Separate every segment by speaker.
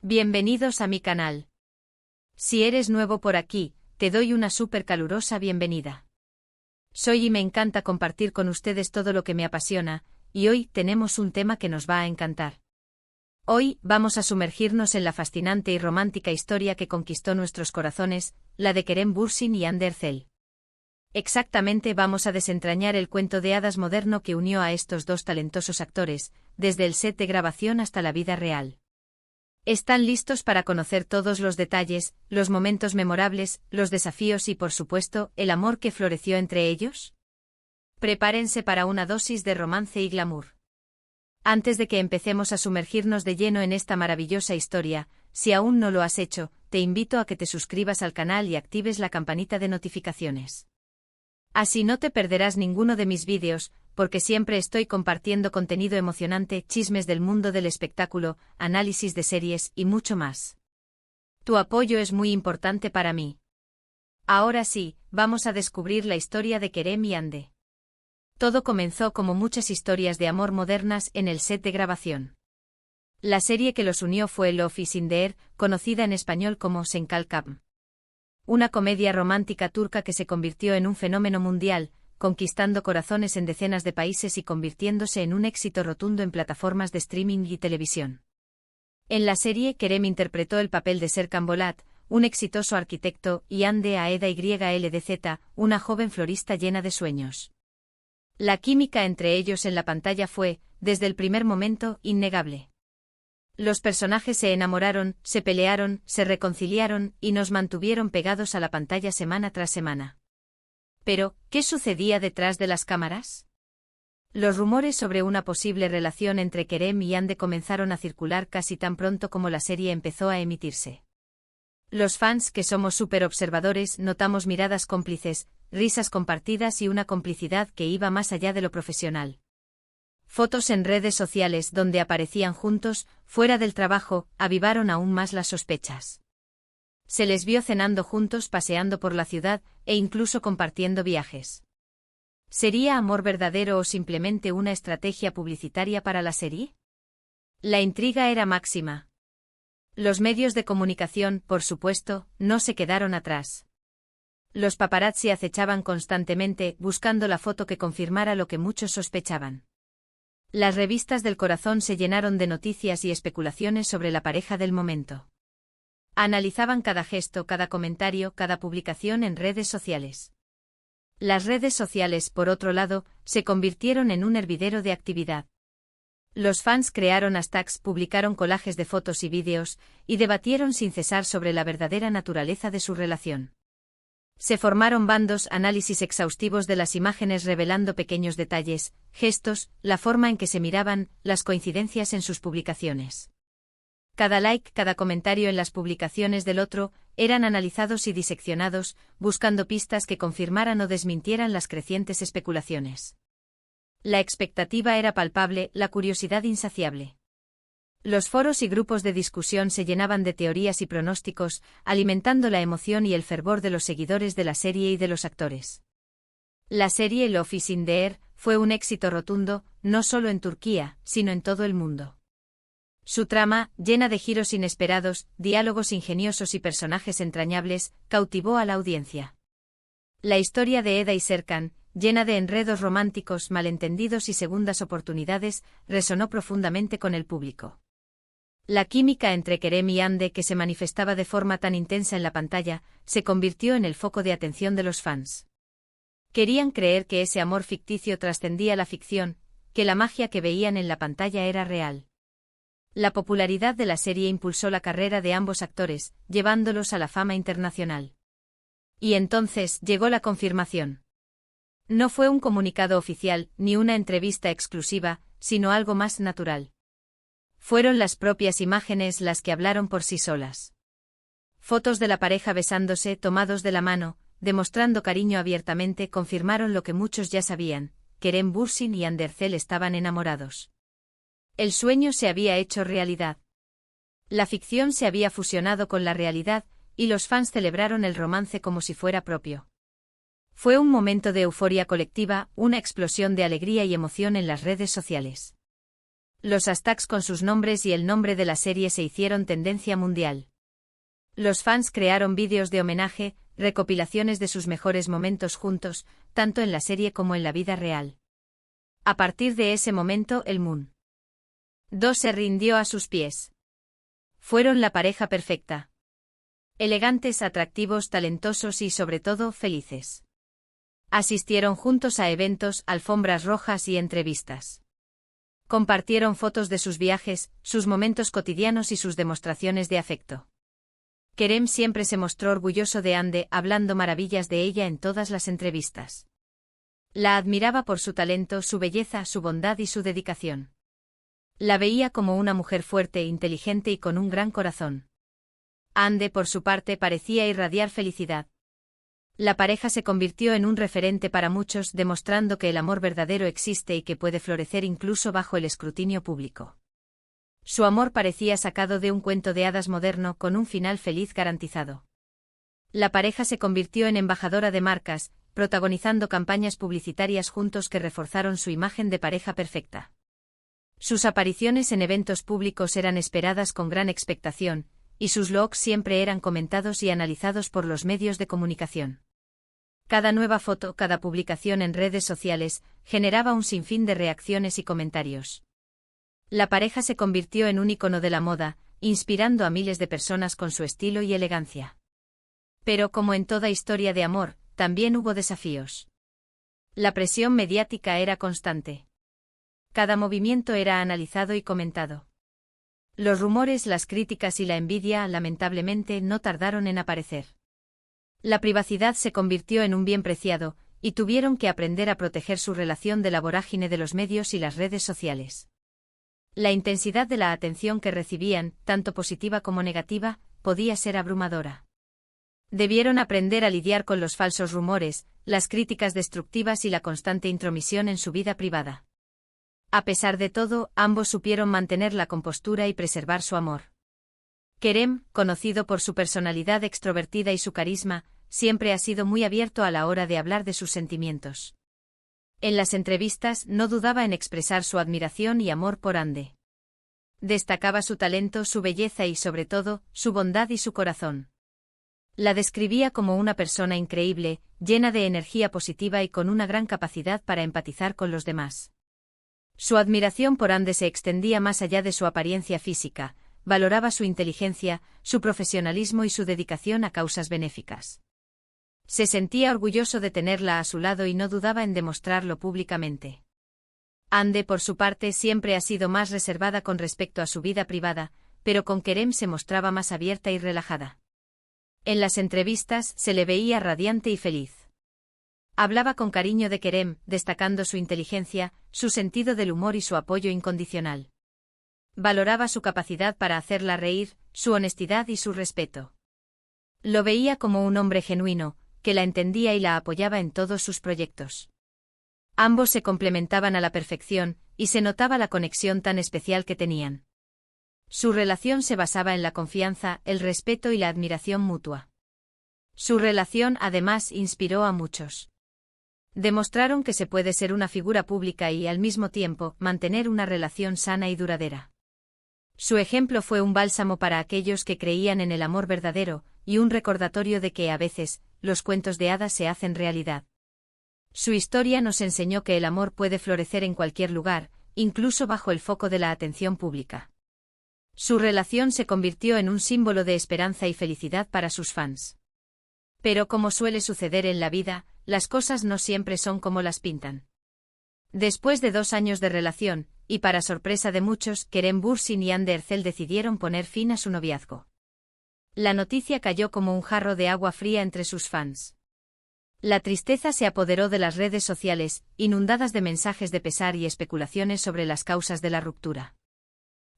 Speaker 1: Bienvenidos a mi canal. Si eres nuevo por aquí, te doy una súper calurosa bienvenida. Soy y me encanta compartir con ustedes todo lo que me apasiona, y hoy tenemos un tema que nos va a encantar. Hoy vamos a sumergirnos en la fascinante y romántica historia que conquistó nuestros corazones, la de Kerem Bürsin y Hande Erçel. Exactamente, vamos a desentrañar el cuento de hadas moderno que unió a estos dos talentosos actores, desde el set de grabación hasta la vida real. ¿Están listos para conocer todos los detalles, los momentos memorables, los desafíos y, por supuesto, el amor que floreció entre ellos? Prepárense para una dosis de romance y glamour. Antes de que empecemos a sumergirnos de lleno en esta maravillosa historia, si aún no lo has hecho, te invito a que te suscribas al canal y actives la campanita de notificaciones. Así no te perderás ninguno de mis vídeos, porque siempre estoy compartiendo contenido emocionante, chismes del mundo del espectáculo, análisis de series y mucho más. Tu apoyo es muy importante para mí. Ahora sí, vamos a descubrir la historia de Kerem y Hande. Todo comenzó como muchas historias de amor modernas en el set de grabación. La serie que los unió fue Love is in the Air, conocida en español como Sen Kalkam. Una comedia romántica turca que se convirtió en un fenómeno mundial, conquistando corazones en decenas de países y convirtiéndose en un éxito rotundo en plataformas de streaming y televisión. En la serie, Kerem interpretó el papel de Serkan Bolat, un exitoso arquitecto, y Hande a Eda YLDZ, una joven florista llena de sueños. La química entre ellos en la pantalla fue, desde el primer momento, innegable. Los personajes se enamoraron, se pelearon, se reconciliaron y nos mantuvieron pegados a la pantalla semana tras semana. Pero, ¿qué sucedía detrás de las cámaras? Los rumores sobre una posible relación entre Kerem y Hande comenzaron a circular casi tan pronto como la serie empezó a emitirse. Los fans, que somos súper observadores, notamos miradas cómplices, risas compartidas y una complicidad que iba más allá de lo profesional. Fotos en redes sociales donde aparecían juntos, fuera del trabajo, avivaron aún más las sospechas. Se les vio cenando juntos, paseando por la ciudad, e incluso compartiendo viajes. ¿Sería amor verdadero o simplemente una estrategia publicitaria para la serie? La intriga era máxima. Los medios de comunicación, por supuesto, no se quedaron atrás. Los paparazzi acechaban constantemente, buscando la foto que confirmara lo que muchos sospechaban. Las revistas del corazón se llenaron de noticias y especulaciones sobre la pareja del momento. Analizaban cada gesto, cada comentario, cada publicación en redes sociales. Las redes sociales, por otro lado, se convirtieron en un hervidero de actividad. Los fans crearon hashtags, publicaron collages de fotos y vídeos, y debatieron sin cesar sobre la verdadera naturaleza de su relación. Se formaron bandos, análisis exhaustivos de las imágenes revelando pequeños detalles, gestos, la forma en que se miraban, las coincidencias en sus publicaciones. Cada like, cada comentario en las publicaciones del otro, eran analizados y diseccionados, buscando pistas que confirmaran o desmintieran las crecientes especulaciones. La expectativa era palpable, la curiosidad insaciable. Los foros y grupos de discusión se llenaban de teorías y pronósticos, alimentando la emoción y el fervor de los seguidores de la serie y de los actores. La serie Love is in the Air fue un éxito rotundo, no solo en Turquía, sino en todo el mundo. Su trama, llena de giros inesperados, diálogos ingeniosos y personajes entrañables, cautivó a la audiencia. La historia de Eda y Serkan, llena de enredos románticos, malentendidos y segundas oportunidades, resonó profundamente con el público. La química entre Kerem y Hande, que se manifestaba de forma tan intensa en la pantalla, se convirtió en el foco de atención de los fans. Querían creer que ese amor ficticio trascendía la ficción, que la magia que veían en la pantalla era real. La popularidad de la serie impulsó la carrera de ambos actores, llevándolos a la fama internacional. Y entonces llegó la confirmación. No fue un comunicado oficial, ni una entrevista exclusiva, sino algo más natural. Fueron las propias imágenes las que hablaron por sí solas. Fotos de la pareja besándose, tomados de la mano, demostrando cariño abiertamente, confirmaron lo que muchos ya sabían: Kerem Bürsin y Hande Erçel estaban enamorados. El sueño se había hecho realidad. La ficción se había fusionado con la realidad, y los fans celebraron el romance como si fuera propio. Fue un momento de euforia colectiva, una explosión de alegría y emoción en las redes sociales. Los hashtags con sus nombres y el nombre de la serie se hicieron tendencia mundial. Los fans crearon vídeos de homenaje, recopilaciones de sus mejores momentos juntos, tanto en la serie como en la vida real. A partir de ese momento el Moon 2 se rindió a sus pies. Fueron la pareja perfecta. Elegantes, atractivos, talentosos y sobre todo felices. Asistieron juntos a eventos, alfombras rojas y entrevistas. Compartieron fotos de sus viajes, sus momentos cotidianos y sus demostraciones de afecto. Kerem siempre se mostró orgulloso de Hande, hablando maravillas de ella en todas las entrevistas. La admiraba por su talento, su belleza, su bondad y su dedicación. La veía como una mujer fuerte, inteligente y con un gran corazón. Hande, por su parte, parecía irradiar felicidad. La pareja se convirtió en un referente para muchos, demostrando que el amor verdadero existe y que puede florecer incluso bajo el escrutinio público. Su amor parecía sacado de un cuento de hadas moderno, con un final feliz garantizado. La pareja se convirtió en embajadora de marcas, protagonizando campañas publicitarias juntos que reforzaron su imagen de pareja perfecta. Sus apariciones en eventos públicos eran esperadas con gran expectación, y sus looks siempre eran comentados y analizados por los medios de comunicación. Cada nueva foto, cada publicación en redes sociales, generaba un sinfín de reacciones y comentarios. La pareja se convirtió en un icono de la moda, inspirando a miles de personas con su estilo y elegancia. Pero como en toda historia de amor, también hubo desafíos. La presión mediática era constante. Cada movimiento era analizado y comentado. Los rumores, las críticas y la envidia, lamentablemente, no tardaron en aparecer. La privacidad se convirtió en un bien preciado, y tuvieron que aprender a proteger su relación de la vorágine de los medios y las redes sociales. La intensidad de la atención que recibían, tanto positiva como negativa, podía ser abrumadora. Debieron aprender a lidiar con los falsos rumores, las críticas destructivas y la constante intromisión en su vida privada. A pesar de todo, ambos supieron mantener la compostura y preservar su amor. Kerem, conocido por su personalidad extrovertida y su carisma, siempre ha sido muy abierto a la hora de hablar de sus sentimientos. En las entrevistas no dudaba en expresar su admiración y amor por Hande. Destacaba su talento, su belleza y sobre todo, su bondad y su corazón. La describía como una persona increíble, llena de energía positiva y con una gran capacidad para empatizar con los demás. Su admiración por Hande se extendía más allá de su apariencia física, valoraba su inteligencia, su profesionalismo y su dedicación a causas benéficas. Se sentía orgulloso de tenerla a su lado y no dudaba en demostrarlo públicamente. Hande, por su parte, siempre ha sido más reservada con respecto a su vida privada, pero con Kerem se mostraba más abierta y relajada. En las entrevistas se le veía radiante y feliz. Hablaba con cariño de Kerem, destacando su inteligencia, su sentido del humor y su apoyo incondicional. Valoraba su capacidad para hacerla reír, su honestidad y su respeto. Lo veía como un hombre genuino, que la entendía y la apoyaba en todos sus proyectos. Ambos se complementaban a la perfección, y se notaba la conexión tan especial que tenían. Su relación se basaba en la confianza, el respeto y la admiración mutua. Su relación, además, inspiró a muchos. Demostraron que se puede ser una figura pública y, al mismo tiempo, mantener una relación sana y duradera. Su ejemplo fue un bálsamo para aquellos que creían en el amor verdadero, y un recordatorio de que, a veces, los cuentos de hadas se hacen realidad. Su historia nos enseñó que el amor puede florecer en cualquier lugar, incluso bajo el foco de la atención pública. Su relación se convirtió en un símbolo de esperanza y felicidad para sus fans. Pero como suele suceder en la vida, las cosas no siempre son como las pintan. Después de 2 años de relación, y para sorpresa de muchos, Kerem Bürsin y Hande Erçel decidieron poner fin a su noviazgo. La noticia cayó como un jarro de agua fría entre sus fans. La tristeza se apoderó de las redes sociales, inundadas de mensajes de pesar y especulaciones sobre las causas de la ruptura.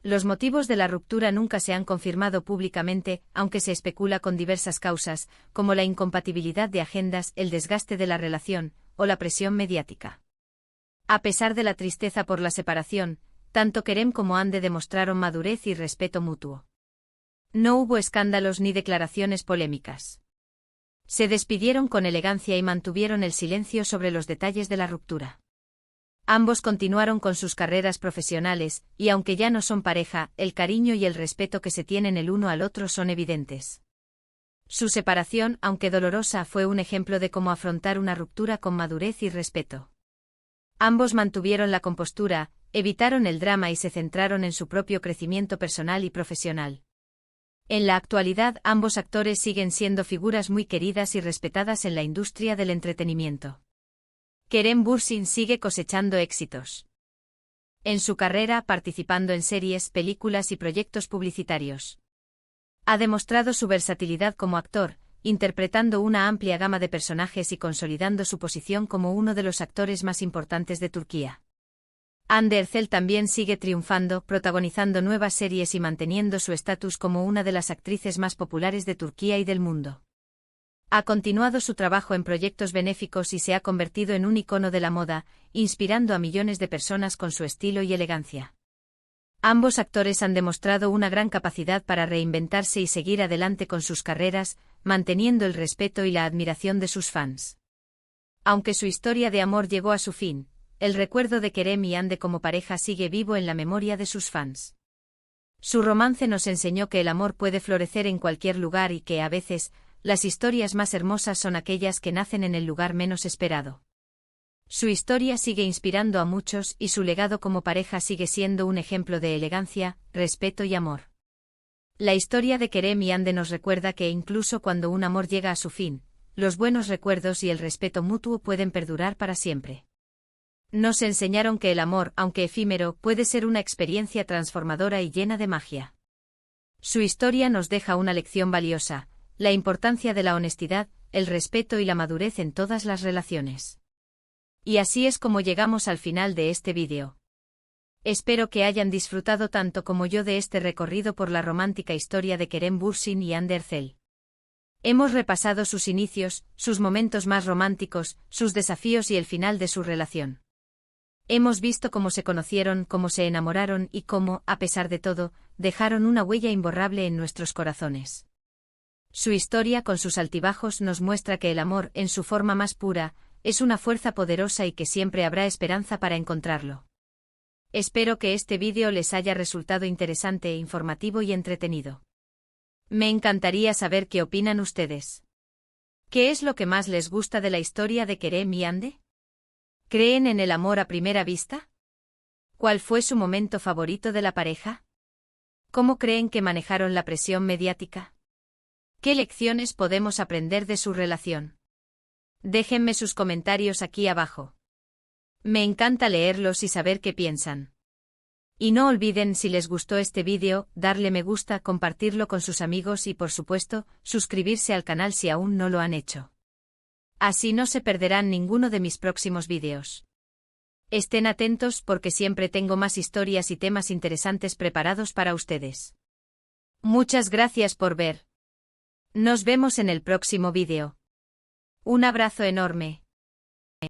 Speaker 1: Los motivos de la ruptura nunca se han confirmado públicamente, aunque se especula con diversas causas, como la incompatibilidad de agendas, el desgaste de la relación, o la presión mediática. A pesar de la tristeza por la separación, tanto Kerem como Hande demostraron madurez y respeto mutuo. No hubo escándalos ni declaraciones polémicas. Se despidieron con elegancia y mantuvieron el silencio sobre los detalles de la ruptura. Ambos continuaron con sus carreras profesionales, y aunque ya no son pareja, el cariño y el respeto que se tienen el uno al otro son evidentes. Su separación, aunque dolorosa, fue un ejemplo de cómo afrontar una ruptura con madurez y respeto. Ambos mantuvieron la compostura, evitaron el drama y se centraron en su propio crecimiento personal y profesional. En la actualidad, ambos actores siguen siendo figuras muy queridas y respetadas en la industria del entretenimiento. Kerem Bürsin sigue cosechando éxitos en su carrera, participando en series, películas y proyectos publicitarios. Ha demostrado su versatilidad como actor, interpretando una amplia gama de personajes y consolidando su posición como uno de los actores más importantes de Turquía. Hande Erçel también sigue triunfando, protagonizando nuevas series y manteniendo su estatus como una de las actrices más populares de Turquía y del mundo. Ha continuado su trabajo en proyectos benéficos y se ha convertido en un icono de la moda, inspirando a millones de personas con su estilo y elegancia. Ambos actores han demostrado una gran capacidad para reinventarse y seguir adelante con sus carreras, manteniendo el respeto y la admiración de sus fans. Aunque su historia de amor llegó a su fin, el recuerdo de Kerem y Hande como pareja sigue vivo en la memoria de sus fans. Su romance nos enseñó que el amor puede florecer en cualquier lugar y que, a veces, las historias más hermosas son aquellas que nacen en el lugar menos esperado. Su historia sigue inspirando a muchos y su legado como pareja sigue siendo un ejemplo de elegancia, respeto y amor. La historia de Kerem y Hande nos recuerda que incluso cuando un amor llega a su fin, los buenos recuerdos y el respeto mutuo pueden perdurar para siempre. Nos enseñaron que el amor, aunque efímero, puede ser una experiencia transformadora y llena de magia. Su historia nos deja una lección valiosa: la importancia de la honestidad, el respeto y la madurez en todas las relaciones. Y así es como llegamos al final de este vídeo. Espero que hayan disfrutado tanto como yo de este recorrido por la romántica historia de Kerem Bürsin y Hande Erçel. Hemos repasado sus inicios, sus momentos más románticos, sus desafíos y el final de su relación. Hemos visto cómo se conocieron, cómo se enamoraron y cómo, a pesar de todo, dejaron una huella imborrable en nuestros corazones. Su historia, con sus altibajos, nos muestra que el amor, en su forma más pura, es una fuerza poderosa y que siempre habrá esperanza para encontrarlo. Espero que este vídeo les haya resultado interesante, informativo y entretenido. Me encantaría saber qué opinan ustedes. ¿Qué es lo que más les gusta de la historia de Kerem y Hande? ¿Creen en el amor a primera vista? ¿Cuál fue su momento favorito de la pareja? ¿Cómo creen que manejaron la presión mediática? ¿Qué lecciones podemos aprender de su relación? Déjenme sus comentarios aquí abajo. Me encanta leerlos y saber qué piensan. Y no olviden, si les gustó este vídeo, darle me gusta, compartirlo con sus amigos y, por supuesto, suscribirse al canal si aún no lo han hecho. Así no se perderán ninguno de mis próximos vídeos. Estén atentos porque siempre tengo más historias y temas interesantes preparados para ustedes. Muchas gracias por ver. Nos vemos en el próximo vídeo. Un abrazo enorme.